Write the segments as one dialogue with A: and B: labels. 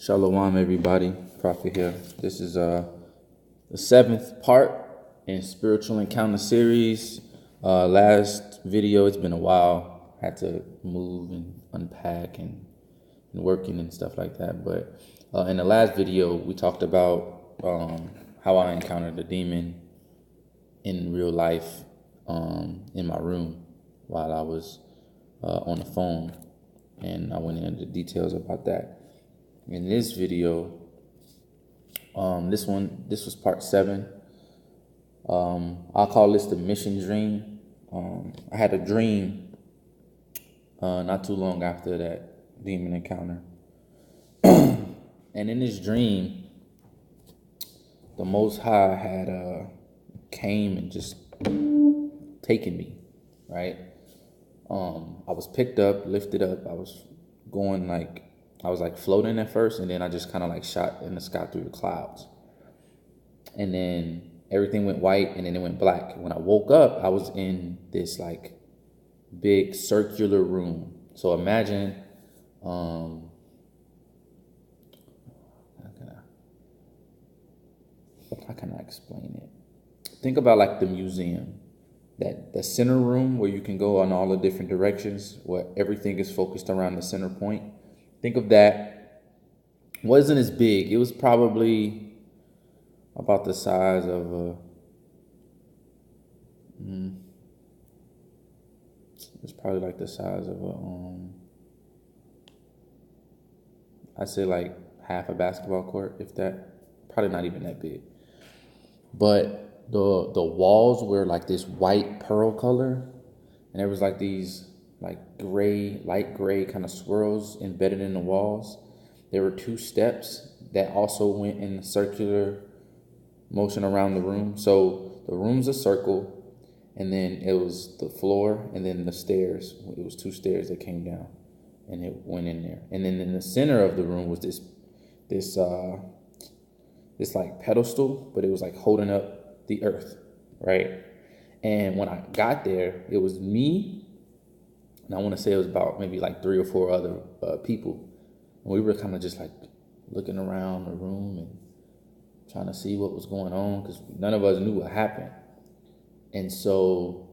A: Shalom, everybody. Prophet here. This is the seventh part in Spiritual Encounter series. Last video, it's been a while. Had to move and unpack and working and stuff like that. But in the last video, we talked about how I encountered a demon in real life in my room while I was on the phone. And I went into details about that. In this video, this was part 7. I'll call this the mission dream. I had a dream not too long after that demon encounter. And in this dream, the Most High had came and just taken me, right? I was picked up, lifted up. I was going I was floating at first, and then I just kind of shot in the sky through the clouds. And then everything went white, and then it went black. When I woke up, I was in this big circular room. So imagine, how can I explain it? Think about the museum, the center room where you can go in all the different directions, where everything is focused around the center point. Think of that. It wasn't as big. It was probably about the size of it's probably the size of I'd say half a basketball court, if that. Probably not even that big. But the walls were this white pearl color, and there was these light gray kind of swirls embedded in the walls. There were 2 steps that also went in circular motion around the room. So the room's a circle, and then it was the floor, and then the stairs. It was 2 stairs that came down, and it went in there. And then in the center of the room was this pedestal, but it was holding up the earth, right? And when I got there, it was me. And I want to say it was about maybe 3 or 4 other people. And we were kind of just looking around the room and trying to see what was going on, because none of us knew what happened. And so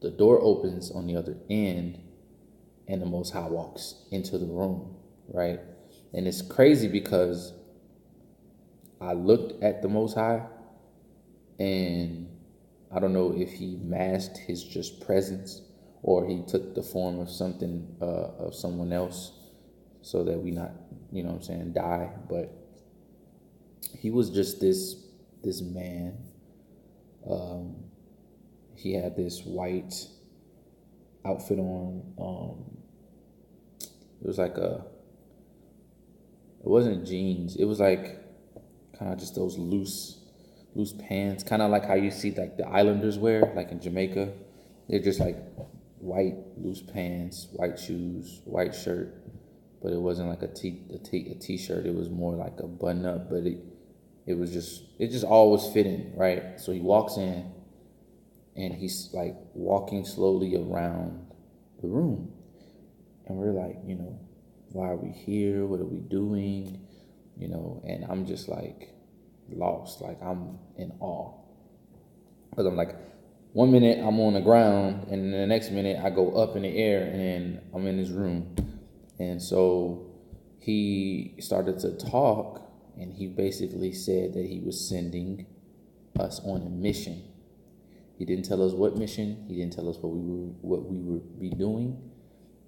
A: the door opens on the other end, and the Most High walks into the room, right? And it's crazy because I looked at the Most High, and I don't know if he masked his just presence, or he took the form of of someone else, so that we not, die. But he was just this man. He had this white outfit on. It was it wasn't jeans. It was kind of just those loose pants, kind of how you see the Islanders wear, in Jamaica. They're just white loose pants, white shoes, white shirt, but it wasn't a t-shirt. It was more a button up, but it just all was fitting, right? So he walks in, and he's walking slowly around the room, and we're why are we here? What are we doing? And I'm just lost, I'm in awe, because I'm 1 minute I'm on the ground, and the next minute I go up in the air, and then I'm in this room. And so he started to talk, and he basically said that he was sending us on a mission. He didn't tell us what mission. He didn't tell us what we would be doing.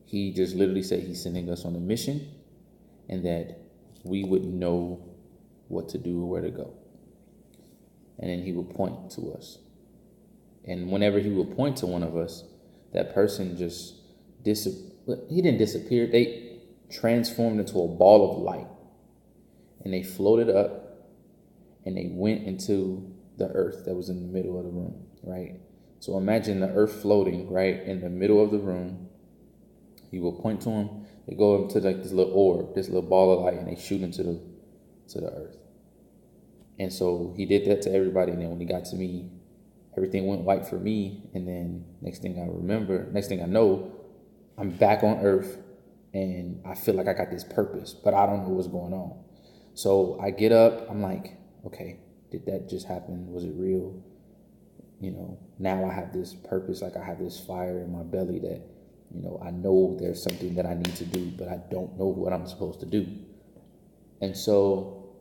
A: He just literally said he's sending us on a mission, and that we would know what to do or where to go. And then he would point to us. And whenever he would point to one of us, that person just he didn't disappear. They transformed into a ball of light, and they floated up, and they went into the earth that was in the middle of the room, right? So imagine the earth floating right in the middle of the room. He will point to him. They go into this little orb, this little ball of light, and they shoot into the earth. And so he did that to everybody. And then when he got to me, everything went white for me. And then next thing I know, I'm back on earth, and I feel like I got this purpose, but I don't know what's going on. So I get up, I'm like, okay, did that just happen? Was it real? Now I have this purpose, like I have this fire in my belly that, I know there's something that I need to do, but I don't know what I'm supposed to do. And so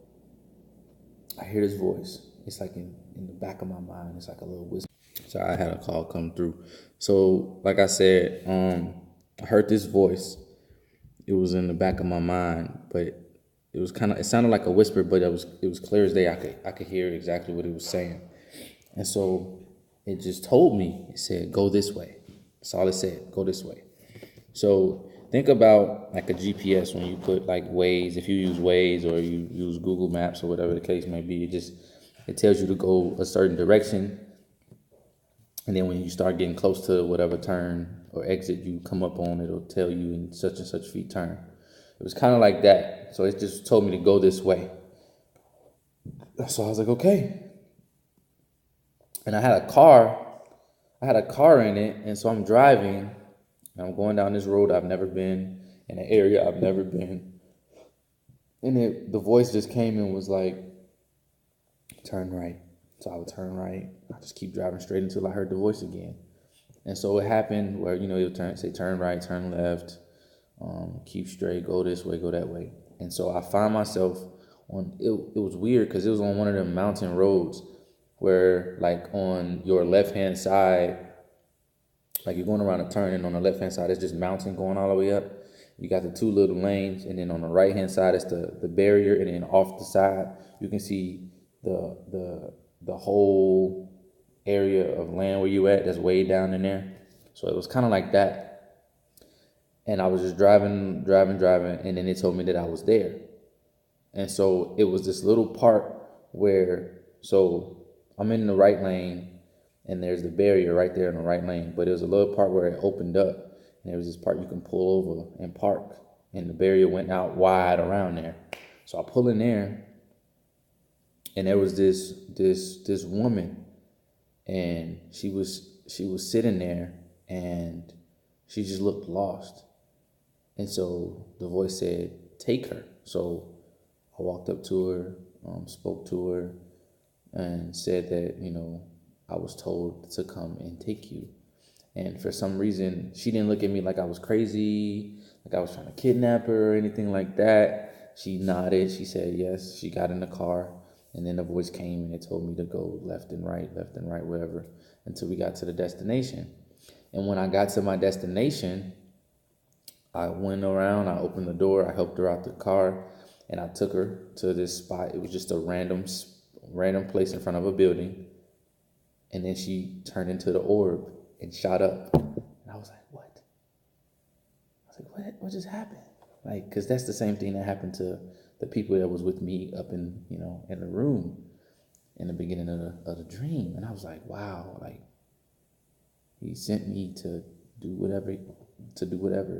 A: I hear this voice. It's like in the back of my mind, it's like a little whisper. So I had a call come through. So like I said, I heard this voice. It was in the back of my mind, but it sounded like a whisper, but it was clear as day. I could hear exactly what it was saying. And so it just told me, it said, go this way. That's all it said, go this way. So think about like a GPS when you put like Waze, if you use Waze or you use Google Maps or whatever the case may be, it tells you to go a certain direction. And then when you start getting close to whatever turn or exit you come up on, it'll tell you in such and such feet turn. It was kind of like that. So it just told me to go this way. So I was like, okay. And I had a car in it. And so I'm driving and I'm going down this road I've never been, in an area I've never been. And the voice just came and was like, turn right. So I would turn right. I just keep driving straight until I heard the voice again. And so it happened where, it'll say turn right, turn left, keep straight, go this way, go that way. And so I found myself it was weird because it was on one of them mountain roads where like on your left-hand side, like you're going around a turn and on the left-hand side, it's just mountain going all the way up. You got the two little lanes, and then on the right-hand side, it's the barrier, and then off the side, you can see the whole area of land where you at that's way down in there. So it was kind of like that. And I was just driving, and then it told me that I was there. And so it was this little part where, so I'm in the right lane, and there's the barrier right there in the right lane. But it was a little part where it opened up, and there was this part you can pull over and park, and the barrier went out wide around there. So I pull in there, and there was this woman, and she was sitting there, and she just looked lost. And so the voice said, take her. So I walked up to her, spoke to her, and said that, I was told to come and take you. And for some reason, she didn't look at me like I was crazy, like I was trying to kidnap her or anything like that. She nodded. She said yes. She got in the car. And then the voice came and it told me to go left and right, wherever, until we got to the destination. And when I got to my destination, I went around, I opened the door, I helped her out the car, and I took her to this spot. It was just a random place in front of a building. And then she turned into the orb and shot up. And I was like, what? I was like, what just happened? Like, because that's the same thing that happened to the people that was with me up in, in the room in the beginning of the dream. And I was like, wow, like, he sent me to do whatever,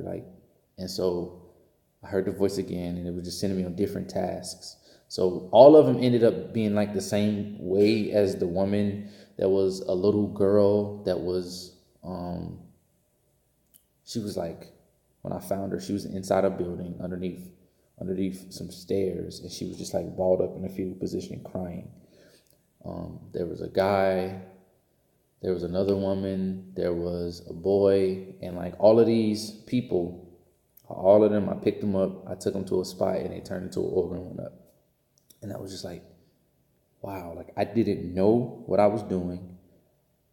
A: like. And so I heard the voice again, and it was just sending me on different tasks. So all of them ended up being like the same way as the woman. There was a little girl that was, she was like, when I found her, she was inside a building underneath some stairs, and she was just like balled up in a fetal position crying. There was a guy, there was another woman, there was a boy, and like all of these people, all of them, I picked them up, I took them to a spot, and they turned into an orb and went up. And I was just like, wow, like I didn't know what I was doing.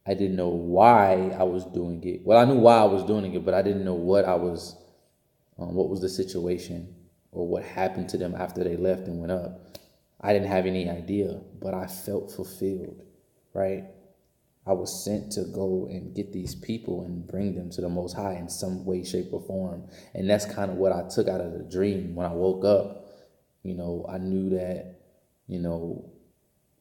A: I didn't know why I was doing it. Well, I knew why I was doing it, but I didn't know what was the situation or what happened to them after they left and went up. I didn't have any idea, but I felt fulfilled, right? I was sent to go and get these people and bring them to the Most High in some way, shape, or form. And that's kind of what I took out of the dream. When I woke up, I knew that,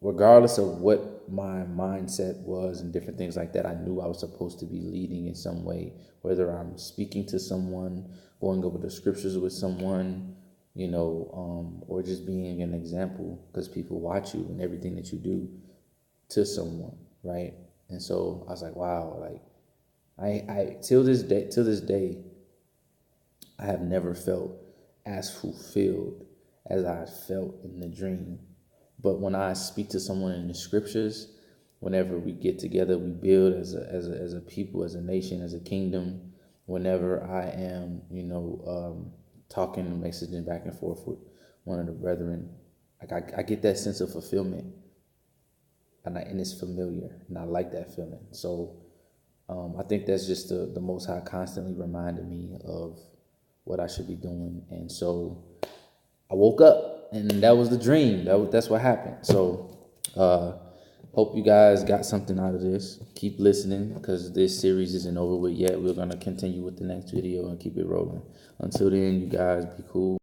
A: regardless of what my mindset was and different things like that, I knew I was supposed to be leading in some way, whether I'm speaking to someone, going over the scriptures with someone, or just being an example, because people watch you and everything that you do to someone, right? And so I was like, wow, like I till this day, I have never felt as fulfilled as I felt in the dream. But when I speak to someone in the scriptures, whenever we get together, we build as a people, as a nation, as a kingdom. Whenever I am, talking and messaging back and forth with one of the brethren, like I get that sense of fulfillment, and it's familiar, and I like that feeling. So I think that's just the Most High constantly reminding me of what I should be doing. And so I woke up, and that was the dream. That's what happened. So hope you guys got something out of this. Keep listening, because this series isn't over with yet. We're going to continue with the next video and keep it rolling. Until then, you guys be cool.